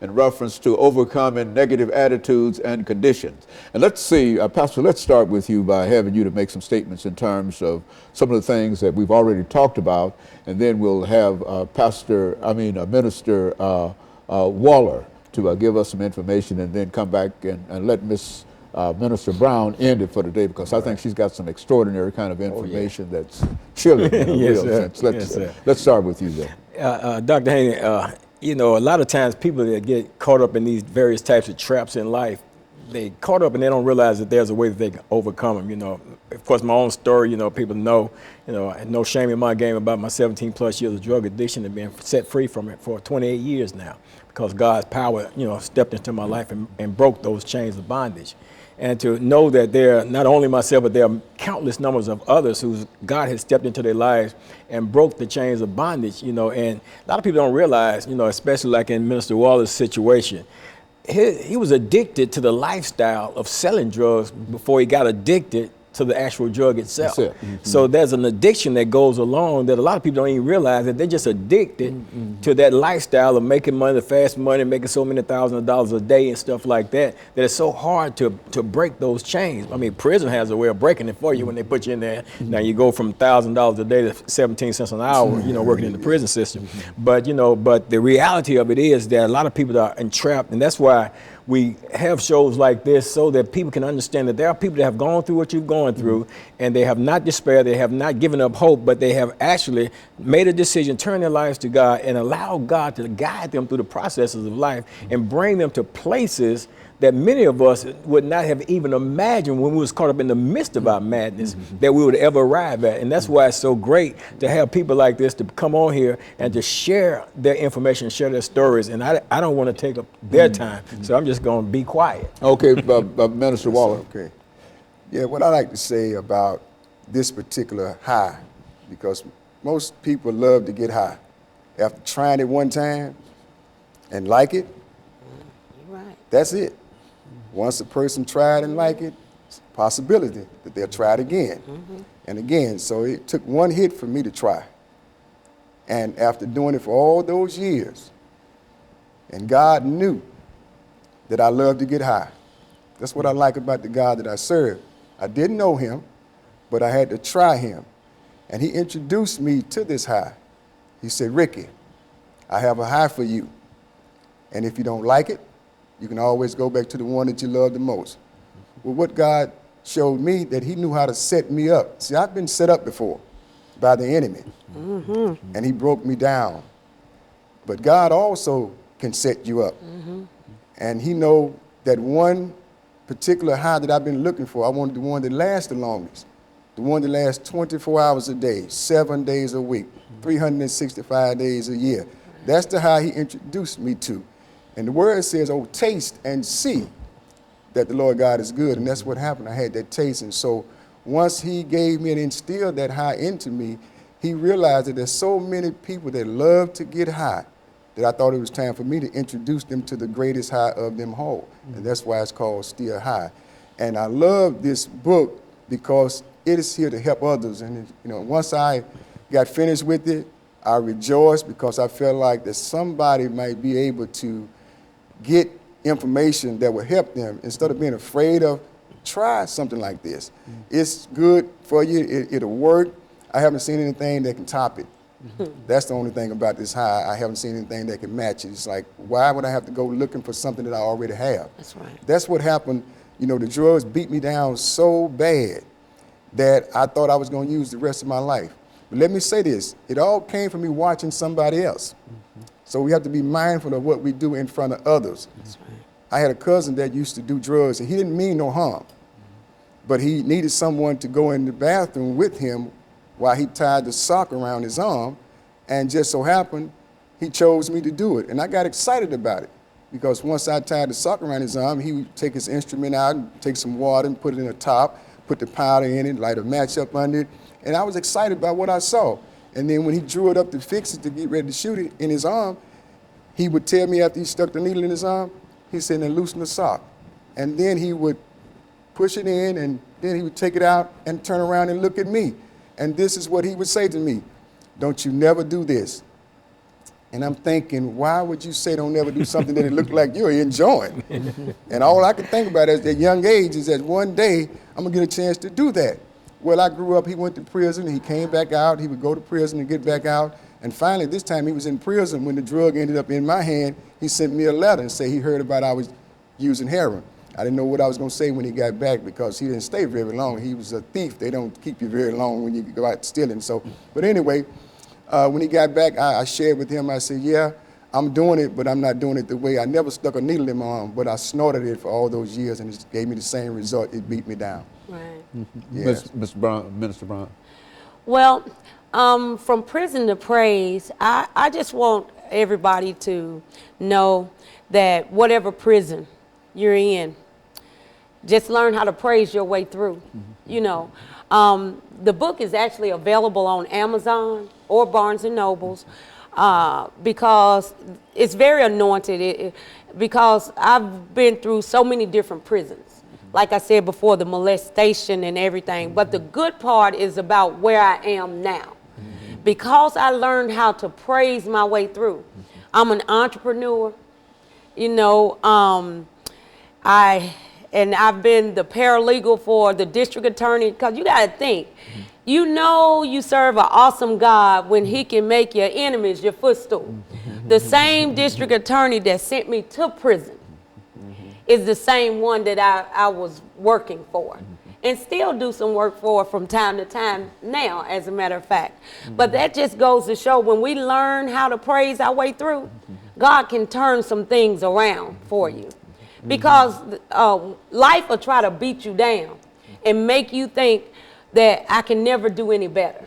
in reference to overcoming negative attitudes and conditions. And let's see, Pastor, let's start with you by having you to make some statements in terms of some of the things that we've already talked about, and then we'll have Minister Waller to give us some information, and then come back and let Minister Brown end it for today, because I think she's got some extraordinary kind of information that's chilling in a real sense. Let's start with you then. Dr. Haney, you know, a lot of times people that get caught up in these various types of traps in life, they caught up and they don't realize that there's a way that they can overcome them. You know, of course, my own story, you know, people know, you know, no shame in my game about my 17 plus years of drug addiction and being set free from it for 28 years now, because God's power, you know, stepped into my life and broke those chains of bondage. And to know that there, not only myself, but there are countless numbers of others whose God has stepped into their lives and broke the chains of bondage, you know, and a lot of people don't realize, you know, especially like in Minister Waller's situation, he was addicted to the lifestyle of selling drugs before he got addicted to the actual drug itself. That's it. Mm-hmm. So there's an addiction that goes along that a lot of people don't even realize, that they're just addicted to that lifestyle of making money, the fast money, making so many thousands of dollars a day and stuff like that, that it's so hard to break those chains. I mean, prison has a way of breaking it for you when they put you in there. Now you go from $1,000 a day to 17 cents an hour, you know, working in the prison system. But, you know, but the reality of it is that a lot of people are entrapped, and that's why we have shows like this, so that people can understand that there are people that have gone through what you've gone through, and they have not despaired, they have not given up hope, but they have actually made a decision, turned their lives to God, and allowed God to guide them through the processes of life and bring them to places that many of us would not have even imagined when we was caught up in the midst of our madness that we would ever arrive at. And that's why it's so great to have people like this to come on here and to share their information, share their stories. And I don't want to take up their time, so I'm just going to be quiet. Okay, Minister Waller. Okay. Yeah, what I like to say about this particular high, because most people love to get high. After trying it one time and like it, that's it. Once a person tried and like it, it's a possibility that they'll try it again and again. So it took one hit for me to try. And after doing it for all those years, and God knew that I love to get high. That's what I like about the God that I serve. I didn't know him, but I had to try him. And he introduced me to this high. He said, Ricky, I have a high for you. And if you don't like it, you can always go back to the one that you love the most. Well, what God showed me, that he knew how to set me up. See, I've been set up before by the enemy, and he broke me down. But God also can set you up. And he know that one particular high that I've been looking for, I wanted the one that lasts the longest, the one that lasts 24 hours a day, 7 days a week, 365 days a year. That's the high he introduced me to. And the word says, oh, taste and see that the Lord God is good. And that's what happened. I had that taste. And so once he gave me and instilled that high into me, he realized that there's so many people that love to get high that I thought it was time for me to introduce them to the greatest high of them all. And that's why it's called Still High. And I love this book because it is here to help others. And you know, once I got finished with it, I rejoiced because I felt like that somebody might be able to get information that will help them. Instead of being afraid of, try something like this. It's good for you, it'll work. I haven't seen anything that can top it. That's the only thing about this high. I haven't seen anything that can match it. It's like, why would I have to go looking for something that I already have? That's right. That's what happened. You know, the drugs beat me down so bad that I thought I was going to use the rest of my life. But let me say this, it all came from me watching somebody else. So we have to be mindful of what we do in front of others. That's right. I had a cousin that used to do drugs, and he didn't mean no harm, but he needed someone to go in the bathroom with him while he tied the sock around his arm, and just so happened, he chose me to do it. And I got excited about it, because once I tied the sock around his arm, he would take his instrument out, and take some water and put it in a top, put the powder in it, light a match up under it, and I was excited about what I saw. And then when he drew it up to fix it, to get ready to shoot it in his arm, he would tell me after he stuck the needle in his arm, he said, now loosen the sock. And then he would push it in, and then he would take it out and turn around and look at me. And this is what he would say to me, don't you never do this. And I'm thinking, why would you say don't ever do something that it looked like you're enjoying? And all I could think about at that young age is that one day I'm gonna get a chance to do that. Well, I grew up, he went to prison, he came back out, he would go to prison and get back out. And finally, this time he was in prison when the drug ended up in my hand, he sent me a letter and said he heard about I was using heroin. I didn't know what I was gonna say when he got back because he didn't stay very long. He was a thief. They don't keep you very long when you go out stealing. So, but anyway, when he got back, I shared with him, I said, yeah, I'm doing it, but I'm not doing it the way. I never stuck a needle in my arm, but I snorted it for all those years and it gave me the same result. It beat me down. Right. Yeah. Mr. Brown, Minister Brown. Well, from prison to praise, I just want everybody to know that whatever prison you're in, just learn how to praise your way through. You know, the book is actually available on Amazon or Barnes and Nobles because it's very anointed. Because I've been through so many different prisons. Like I said before, the molestation and everything. But the good part is about where I am now. Because I learned how to praise my way through. I'm an entrepreneur. You know, I've been the paralegal for the district attorney, because you got to think, you know you serve an awesome God when he can make your enemies your footstool. The same district attorney that sent me to prison is the same one that I was working for and still do some work for from time to time now, as a matter of fact. But that just goes to show when we learn how to praise our way through, God can turn some things around for you. Because life will try to beat you down and make you think that I can never do any better,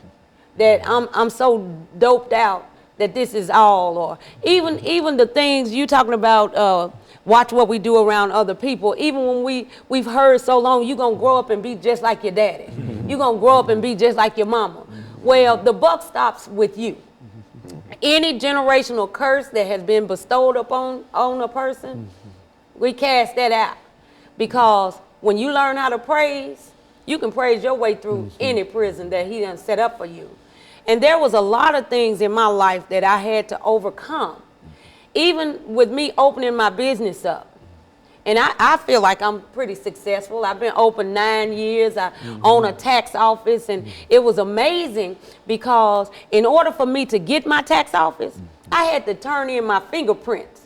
that I'm so doped out that this is all, or even the things you talking about, watch what we do around other people. Even when we've heard so long, you're going to grow up and be just like your daddy. You're going to grow up and be just like your mama. Well, the buck stops with you. Any generational curse that has been bestowed upon a person, we cast that out. Because when you learn how to praise, you can praise your way through any prison that he done set up for you. And there was a lot of things in my life that I had to overcome. Even with me opening my business up. And I feel like I'm pretty successful. I've been open 9 years. I own a tax office, and it was amazing because in order for me to get my tax office, I had to turn in my fingerprints.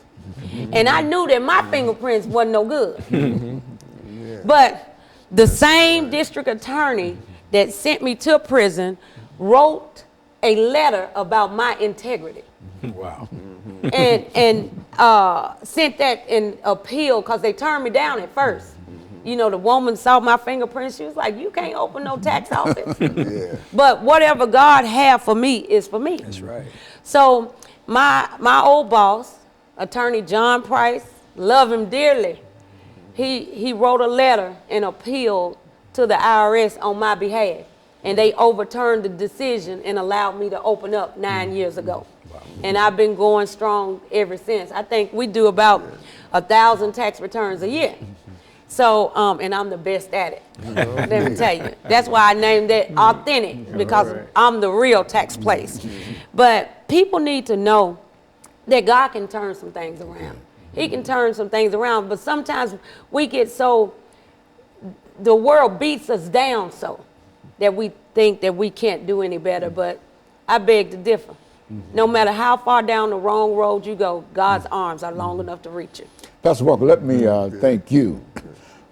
And I knew that my fingerprints wasn't no good. But the same district attorney that sent me to prison wrote a letter about my integrity. Wow. And sent that in appeal because they turned me down at first. You know, the woman saw my fingerprints. She was like, you can't open no tax office. But whatever God had for me is for me. That's right. So my old boss, Attorney John Price, love him dearly. He wrote a letter in appeal to the IRS on my behalf. And they overturned the decision and allowed me to open up 9 years ago. Wow. And I've been going strong ever since. I think we do about 1,000 tax returns a year. So, and I'm the best at it. Let me tell you. That's why I named it Authentic, because I'm the real tax place. But people need to know that God can turn some things around. He can turn some things around, but sometimes we get so, the world beats us down so that we think that we can't do any better, but I beg to differ. No matter how far down the wrong road you go, God's arms are long enough to reach you. Pastor Walker, let me thank you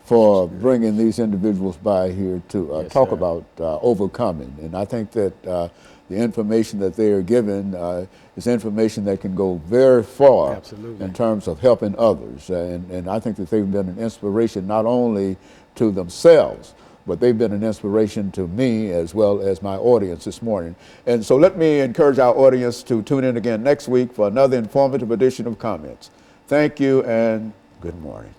for bringing these individuals by here to talk about overcoming. And I think that the information that they are given is information that can go very far in terms of helping others. And I think that they've been an inspiration not only to themselves, but they've been an inspiration to me as well as my audience this morning. And so let me encourage our audience to tune in again next week for another informative edition of Comments. Thank you and good morning.